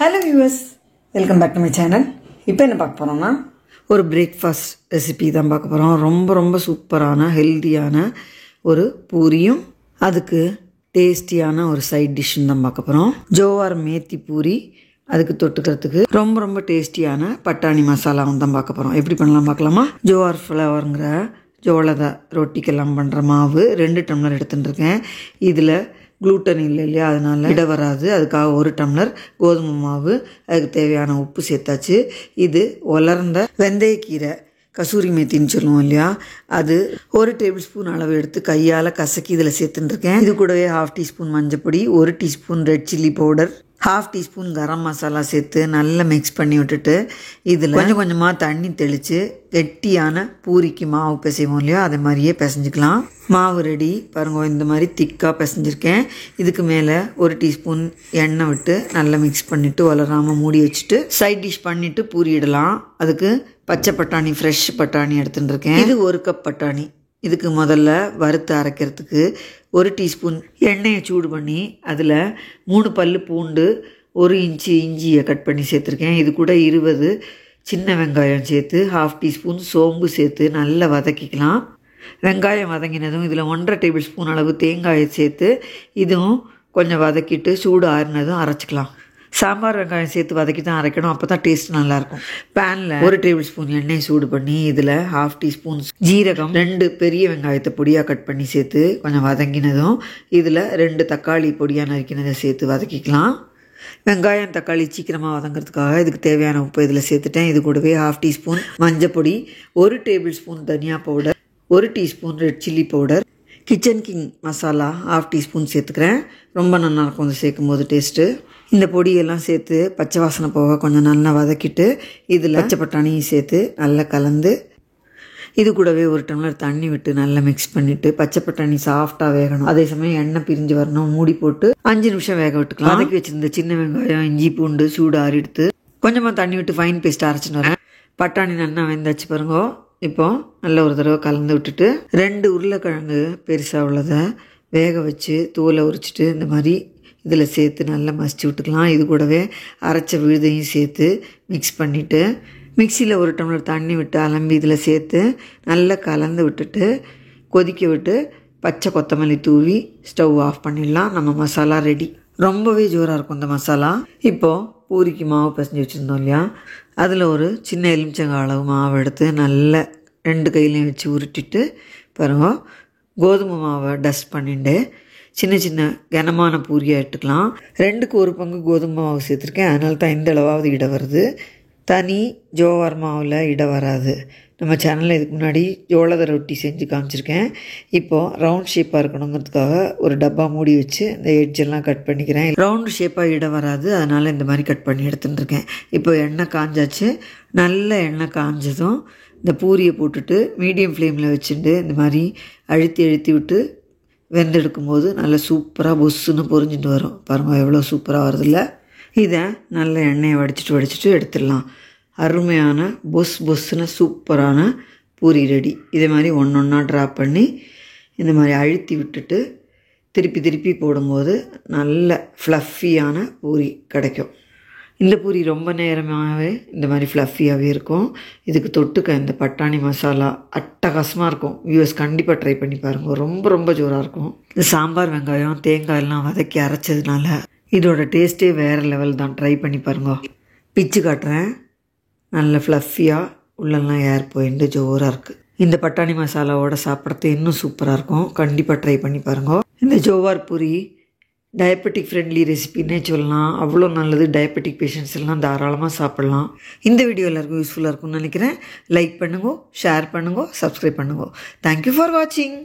Hello viewers, welcome back to my channel. இப்போ என்ன பார்க்க போகிறோம்னா ஒரு பிரேக்ஃபாஸ்ட் ரெசிபி தான் பார்க்க போகிறோம். ரொம்ப சூப்பரான ஹெல்த்தியான ஒரு பூரியும் அதுக்கு டேஸ்டியான ஒரு சைட் டிஷ்ஷும் தான் பார்க்க போகிறோம். ஜோவார் மேத்தி பூரி, அதுக்கு தொட்டுக்கிறதுக்கு ரொம்ப டேஸ்டியான பட்டாணி மசாலாவும் தான் பார்க்க போகிறோம். எப்படி பண்ணலாம் பார்க்கலாமா? ஜோவார் ஃப்ளவருங்கிற ஜோளத ரொட்டிக்கெல்லாம் பண்ணுற மாவு 2 டம்ளர் எடுத்துட்டுருக்கேன். இதில் குளூட்டன் இல்லையா, அதனால் இட வராது. அதுக்காக 1 டம்ளர் கோதுமை மாவு, அதுக்கு தேவையான உப்பு சேர்த்தாச்சு. இது உலர்ந்த வெந்தயக்கீரை, கசூரி மேத்தின்னு சொல்லுவோம் இல்லையா, அது 1 டேபிள் ஸ்பூன் அளவு எடுத்து கையால் கசக்கி இதில் சேர்த்துட்டுருக்கேன். இது கூடவே 1/2 டீஸ்பூன் மஞ்சப்பொடி, 1 teaspoon red chilli powder, 1/2 teaspoon garam masala சேர்த்து நல்லா மிக்ஸ் பண்ணி விட்டுட்டு இதில் கொஞ்சமாக தண்ணி தெளித்து கெட்டியான பூரிக்கு மாவு பிசைவோம் இல்லையா, அது மாதிரியே பிசைஞ்சிக்கலாம். மாவு ரெடி பாருங்க, இந்த மாதிரி திக்காக பிசைஞ்சிருக்கேன். இதுக்கு மேலே 1 டீஸ்பூன் எண்ணெய் விட்டு நல்லா மிக்ஸ் பண்ணிவிட்டு வளராமல் மூடி வச்சுட்டு சைட் டிஷ் பண்ணிவிட்டு பூரி இடலாம். அதுக்கு பச்சை பட்டாணி, ஃப்ரெஷ் பட்டாணி எடுத்துகிட்டு இருக்கேன். இது 1 கப் பட்டாணி. இதுக்கு முதல்ல வறுத்து அரைக்கிறதுக்கு 1 டீஸ்பூன் எண்ணெயை சூடு பண்ணி அதில் 3 பல்லு பூண்டு, 1 இன்ச்சு இஞ்சியை கட் பண்ணி சேர்த்துருக்கேன். இது கூட 20 சின்ன வெங்காயம் சேர்த்து 1/2 டீஸ்பூன் சோம்பு சேர்த்து நல்லா வதக்கிக்கலாம். வெங்காயம் வதங்கினதும் இதில் 1/2 டேபிள் ஸ்பூன் அளவு தேங்காயை சேர்த்து இதுவும் கொஞ்சம் வதக்கிட்டு சூடு ஆறினதும் அரைச்சிக்கலாம். சாம்பார் வெங்காயம் சேர்த்து வதக்கி தான் அரைக்கணும், அப்போ தான் டேஸ்ட் நல்லாயிருக்கும். பேனில் 1 டேபிள் ஸ்பூன் எண்ணெய் சூடு பண்ணி இதில் 1/2 டீஸ்பூன் ஜீரகம், 2 பெரிய வெங்காயத்தை பொடியாக கட் பண்ணி சேர்த்து கொஞ்சம் வதங்கினதும் இதில் 2 தக்காளி பொடியாக நறுக்கினதை சேர்த்து வதக்கிக்கலாம். வெங்காயம் தக்காளி சீக்கிரமாக வதங்கிறதுக்காக இதுக்கு தேவையான உப்பு இதில் சேர்த்துட்டேன். இது கூடவே 1/2 டீஸ்பூன் மஞ்சப்பொடி, 1 டேபிள் ஸ்பூன் தனியா powder, 1 teaspoon red chilli powder, kitchen king masala 1/2 teaspoon சேர்த்துக்கிறேன். ரொம்ப நல்லாயிருக்கும் அது சேர்க்கும் போது டேஸ்ட்டு. இந்த பொடியெல்லாம் சேர்த்து பச்சை வாசனை போக கொஞ்சம் நல்லா வதக்கிட்டு இதில் பச்சை பட்டாணியும் சேர்த்து நல்லா கலந்து இது கூடவே 1 டம்ளர் தண்ணி விட்டு நல்லா மிக்ஸ் பண்ணிவிட்டு பச்சை பட்டாணி சாஃப்டாக வேகணும். அதே சமயம் எண்ணெய் பிரிஞ்சு வரணும். மூடி போட்டு 5 நிமிஷம் வேக விட்டுக்கலாம். வதக்கி வச்சுருந்த சின்ன வெங்காயம், இஞ்சி பூண்டு சூடு ஆறிடுத்து கொஞ்சமாக தண்ணி விட்டு ஃபைன் பேஸ்ட் அரைச்சிட்டு வரேன். பட்டாணி நல்லா வெந்தாச்சு பாருங்க. இப்போது நல்ல ஒரு தடவை கலந்து விட்டுட்டு 2 உருளைக்கிழங்கு பெருசாக உள்ளதை வேக வச்சு தோலை உரிச்சிட்டு இந்த மாதிரி இதில் சேர்த்து நல்லா மசிச்சு விட்டுக்கலாம். இது கூடவே அரைச்ச விழுதையும் சேர்த்து மிக்ஸ் பண்ணிவிட்டு மிக்சியில் 1 டம்ளர் தண்ணி விட்டு அலம்பி இதில் சேர்த்து நல்லா கலந்து விட்டுட்டு கொதிக்க விட்டு பச்சை கொத்தமல்லி தூவி ஸ்டவ் ஆஃப் பண்ணிடலாம். நம்ம மசாலா ரெடி. ரொம்பவே ஜோராக இருக்கும் இந்த மசாலா. இப்போது பூரிக்கு மாவு பிசைஞ்சு வச்சுருந்தோம் இல்லையா, அதில் ஒரு சின்ன எலுமிச்சங்காய் அளவு மாவு எடுத்து நல்லா 2 கையிலையும் வச்சு உருட்டிட்டு பாருங்க, கோதுமை மாவை டஸ்ட் பண்ணிட்டு சின்ன கனமான பூரியாக எடுத்துக்கலாம். 2க்கு 1 பங்கு கோதுமை மாவு சேர்த்துருக்கேன், அதனால தான் இந்த அளவாவது இட வருது. தனி ஜோவார் மாவில் இட வராது. நம்ம சேனலில் இதுக்கு முன்னாடி ஜோளத ரொட்டி செஞ்சு காமிச்சிருக்கேன். இப்போது ரவுண்ட் ஷேப்பாக இருக்கணுங்கிறதுக்காக ஒரு டப்பா மூடி வச்சு இந்த எட்ஜெல்லாம் கட் பண்ணிக்கிறேன். ரவுண்டு ஷேப்பாக இட வராது, அதனால் இந்த மாதிரி கட் பண்ணி எடுத்துட்டுருக்கேன். இப்போ எண்ணெய் காஞ்சாச்சு. நல்ல எண்ணெய் காஞ்சதும் இந்த பூரியை போட்டுட்டு மீடியம் ஃப்ளேமில் வச்சுட்டு இந்த மாதிரி அழுத்தி விட்டு வெந்தெடுக்கும்போது நல்லா சூப்பராக பொஸ்ஸுன்னு பொரிஞ்சிட்டு வரும். பாருங்கள் எவ்வளோ சூப்பராக வருதில்ல. இதை நல்ல எண்ணெயை வடிச்சிட்டு எடுத்துடலாம். அருமையான பொஸ்ஸுன்னு சூப்பரான பூரி ரெடி. இதே மாதிரி ஒன்றா ட்ராப் பண்ணி இந்த மாதிரி அழுத்தி விட்டுட்டு திருப்பி போடும்போது நல்ல ஃப்ளஃபியான பூரி கிடைக்கும். இந்த பூரி ரொம்ப நேரமாகவே இந்த மாதிரி ஃப்ளஃபியாகவே இருக்கும். இதுக்கு தொட்டுக்க இந்த பட்டாணி மசாலா அட்டகாசமாக இருக்கும். வியூவர்ஸ் கண்டிப்பாக ட்ரை பண்ணி பாருங்கள். ரொம்ப ஜோராக இருக்கும். இந்த சாம்பார் வெங்காயம் தேங்காயெல்லாம் வதக்கி அரைச்சதுனால இதோட டேஸ்ட்டே வேறு லெவல் தான். ட்ரை பண்ணி பாருங்க. பிச்சு காட்டுறேன். நல்ல ஃப்ளஃபியாக உள்ளெல்லாம் ஏர் போயிட்டு ஜோராக இருக்குது. இந்த பட்டாணி மசாலாவோட சாப்பிட்றது இன்னும் சூப்பராக இருக்கும். கண்டிப்பாக ட்ரை பண்ணி பாருங்க. இந்த ஜோவார் பூரி டயபெட்டிக் ஃப்ரெண்ட்லி ரெசிபின்னே சொல்லலாம். அவ்வளோ நல்லது. டயபெட்டிக் பேஷண்ட்ஸ் எல்லாம் தாராளமாக சாப்பிட்லாம். இந்த வீடியோ எல்லாருக்கும் யூஸ்ஃபுல்லாக இருக்கும்னு நினைக்கிறேன். லைக் பண்ணுங்க, ஷேர் பண்ணுங்க, சப்ஸ்கிரைப் பண்ணுங்க. தேங்க்யூ ஃபார் வாட்சிங்.